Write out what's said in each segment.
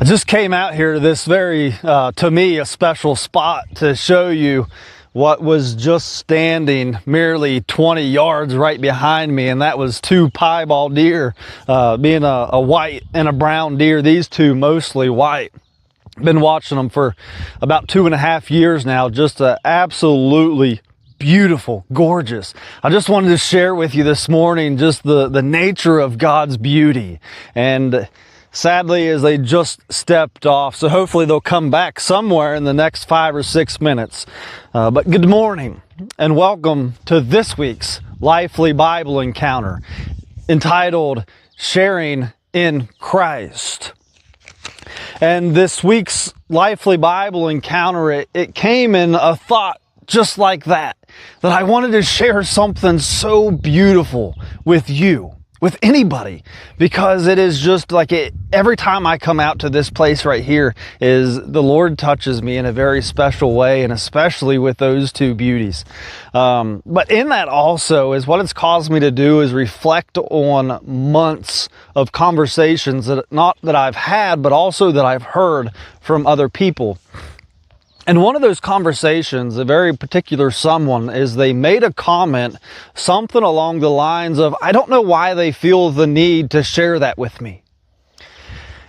just came out here to this very, to me, a special spot to show you what was just standing merely 20 yards right behind me, and that was two piebald deer, being a white and a brown deer, these two mostly white. Been watching them for about 2.5 years now, just absolutely beautiful, gorgeous. I just wanted to share with you this morning just the nature of God's beauty. And sadly, as they just stepped off, so hopefully they'll come back somewhere in the next 5 or 6 minutes. But good morning and welcome to this week's Lively Bible Encounter, entitled Sharing in Christ. And this week's Lively Bible Encounter, it came in a thought just like that I wanted to share something so beautiful with you, with anybody, because it is just like it. Every time I come out to this place right here, is the Lord touches me in a very special way, and especially with those two beauties. But in that also is what it's caused me to do is reflect on months of conversations that not that I've had, but also that I've heard from other people. And one of those conversations, a very particular someone, is they made a comment, something along the lines of, I don't know why they feel the need to share that with me.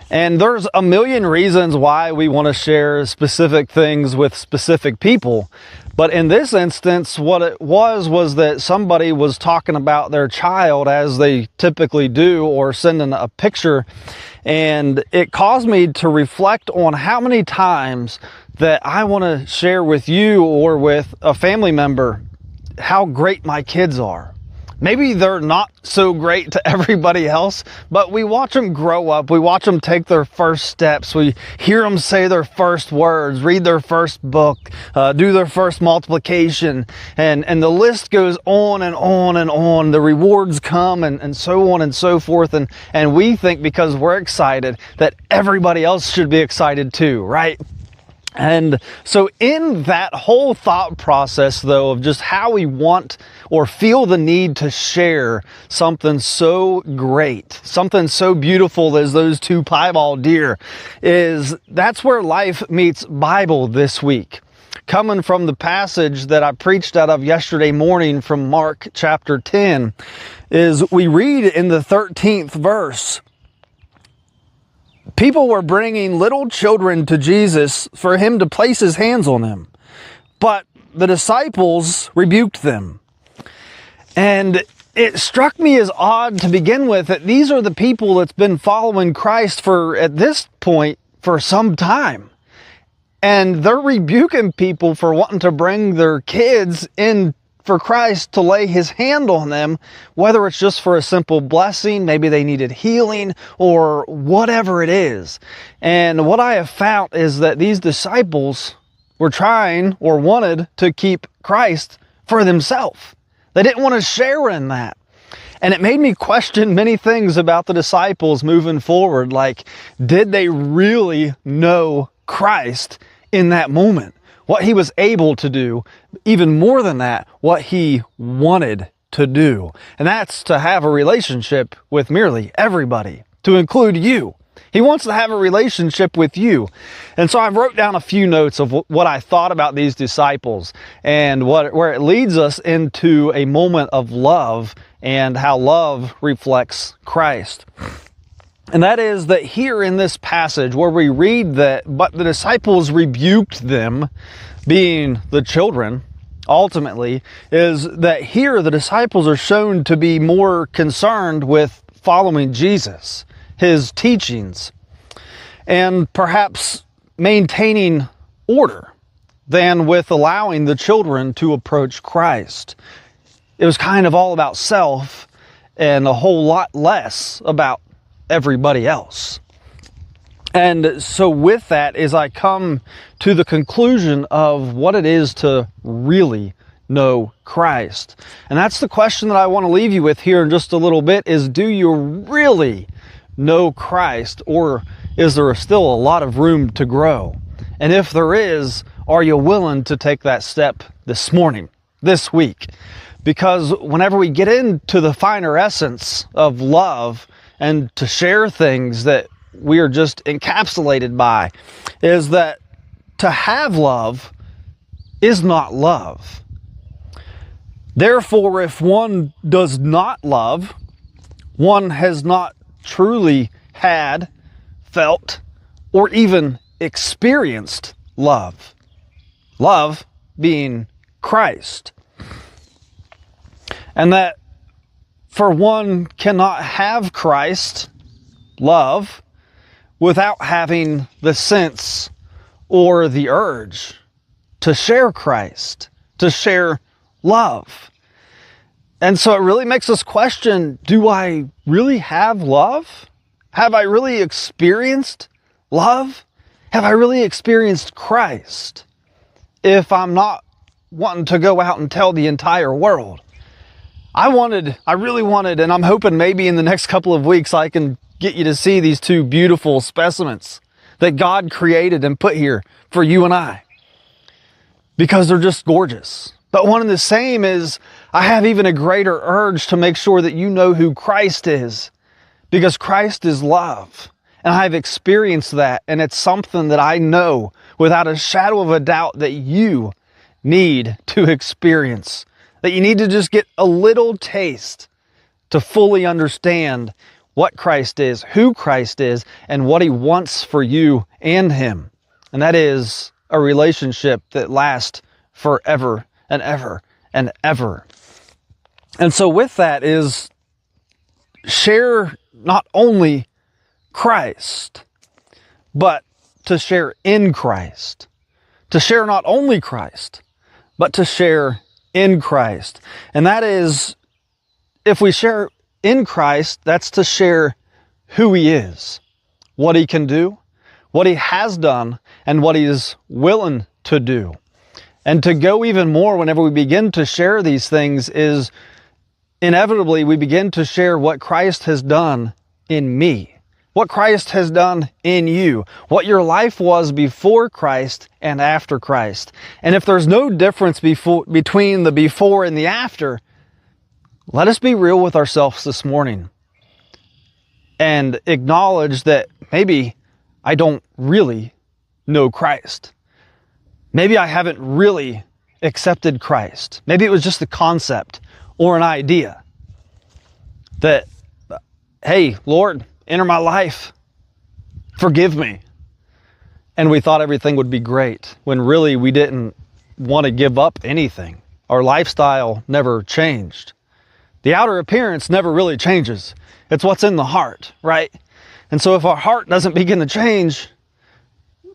And there's a million reasons why we want to share specific things with specific people. But in this instance, what it was that somebody was talking about their child, as they typically do, or sending a picture. And it caused me to reflect on how many times that I want to share with you or with a family member how great my kids are. Maybe they're not so great to everybody else, but we watch them grow up. We watch them take their first steps. We hear them say their first words, read their first book, do their first multiplication, and the list goes on and on and on. The rewards come and so on and so forth. And we think because we're excited that everybody else should be excited too, right? And so in that whole thought process, though, of just how we want or feel the need to share something so great, something so beautiful as those two piebald deer, that's where life meets Bible this week. Coming from the passage that I preached out of yesterday morning from Mark chapter 10, is we read in the 13th verse, people were bringing little children to Jesus for him to place his hands on them, but the disciples rebuked them. And it struck me as odd to begin with that these are the people that's been following Christ for, at this point, for some time. And they're rebuking people for wanting to bring their kids in for Christ to lay his hand on them, whether it's just for a simple blessing, maybe they needed healing, or whatever it is. And what I have found is that these disciples were trying or wanted to keep Christ for themselves. They didn't want to share in that. And it made me question many things about the disciples moving forward. Like, did they really know Christ in that moment? What he was able to do, even more than that, what he wanted to do. And that's to have a relationship with merely everybody, to include you. He wants to have a relationship with you. And so I wrote down a few notes of what I thought about these disciples and where it leads us into a moment of love and how love reflects Christ. And that is that here in this passage where we read that, but the disciples rebuked them, being the children, ultimately, is that here the disciples are shown to be more concerned with following Jesus, his teachings, and perhaps maintaining order than with allowing the children to approach Christ. It was kind of all about self and a whole lot less about everybody else. And so with that, as I come to the conclusion of what it is to really know Christ. And that's the question that I want to leave you with here in just a little bit is, do you really know Christ, or is there still a lot of room to grow? And if there is, are you willing to take that step this morning, this week? Because whenever we get into the finer essence of love and to share things that we are just encapsulated by, is that to have love is not love. Therefore, if one does not love, one has not truly had, felt, or even experienced love. Love being Christ. And that for one cannot have Christ, love, without having the sense or the urge to share Christ, to share love. And so it really makes us question, do I really have love? Have I really experienced love? Have I really experienced Christ? If I'm not wanting to go out and tell the entire world. I really wanted, and I'm hoping maybe in the next couple of weeks I can get you to see these two beautiful specimens that God created and put here for you and I. Because they're just gorgeous. But one and the same is, I have even a greater urge to make sure that you know who Christ is. Because Christ is love. And I've experienced that. And it's something that I know without a shadow of a doubt that you need to experience. That you need to just get a little taste to fully understand what Christ is, who Christ is, and what He wants for you and Him. And that is a relationship that lasts forever and ever and ever. And so with that is share not only Christ, but to share in Christ. To share not only Christ, but to share in Christ. And that is, if we share in Christ, that's to share who He is, what He can do, what He has done, and what He is willing to do. And to go even more, whenever we begin to share these things, is inevitably we begin to share what Christ has done in me, what Christ has done in you, what your life was before Christ and after Christ. And if there's no difference between the before and the after, let us be real with ourselves this morning and acknowledge that maybe I don't really know Christ. Maybe I haven't really accepted Christ. Maybe it was just a concept or an idea that, hey, Lord, enter my life. Forgive me. And we thought everything would be great when really we didn't want to give up anything. Our lifestyle never changed. The outer appearance never really changes. It's what's in the heart, right? And so if our heart doesn't begin to change,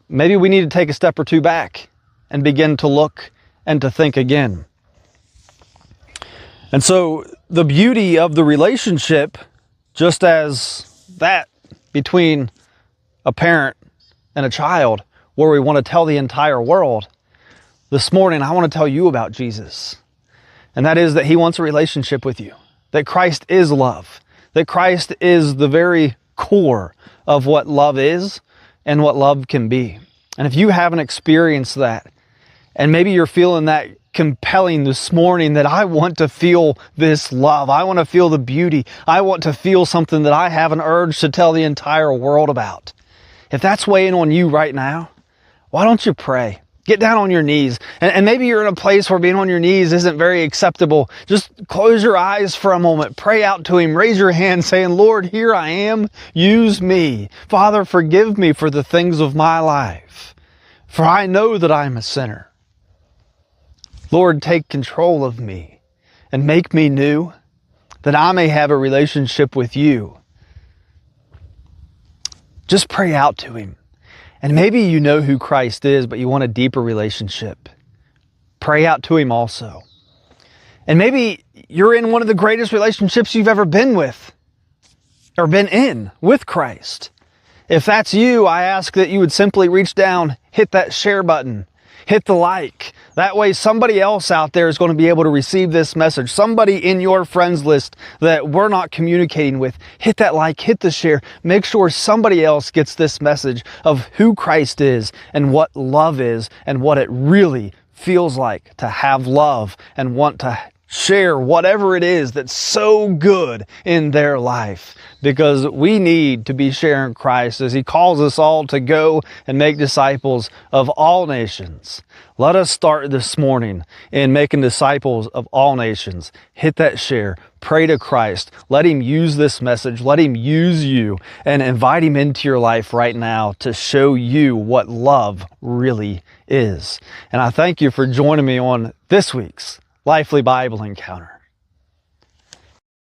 maybe we need to take a step or two back and begin to look and to think again. And so the beauty of the relationship, just as that between a parent and a child, where we want to tell the entire world, this morning I want to tell you about Jesus. And that is that He wants a relationship with you. That Christ is love. That Christ is the very core of what love is and what love can be. And if you haven't experienced that, and maybe you're feeling that compelling this morning, that I want to feel this love. I want to feel the beauty. I want to feel something that I have an urge to tell the entire world about. If that's weighing on you right now, why don't you pray? Get down on your knees. And maybe you're in a place where being on your knees isn't very acceptable. Just close your eyes for a moment. Pray out to Him. Raise your hand saying, Lord, here I am. Use me. Father, forgive me for the things of my life. For I know that I'm a sinner. Lord, take control of me and make me new, that I may have a relationship with you. Just pray out to Him. And maybe you know who Christ is, but you want a deeper relationship. Pray out to Him also. And maybe you're in one of the greatest relationships you've ever been with, or been in with Christ. If that's you, I ask that you would simply reach down, hit that share button, hit the like. That way somebody else out there is going to be able to receive this message. Somebody in your friends list that we're not communicating with, hit that like, hit the share. Make sure somebody else gets this message of who Christ is and what love is and what it really feels like to have love and want to share whatever it is that's so good in their life, because we need to be sharing Christ as he calls us all to go and make disciples of all nations. Let us start this morning in making disciples of all nations. Hit that share. Pray to Christ. Let him use this message. Let him use you, and invite him into your life right now to show you what love really is. And I thank you for joining me on this week's Lively Bible Encounter.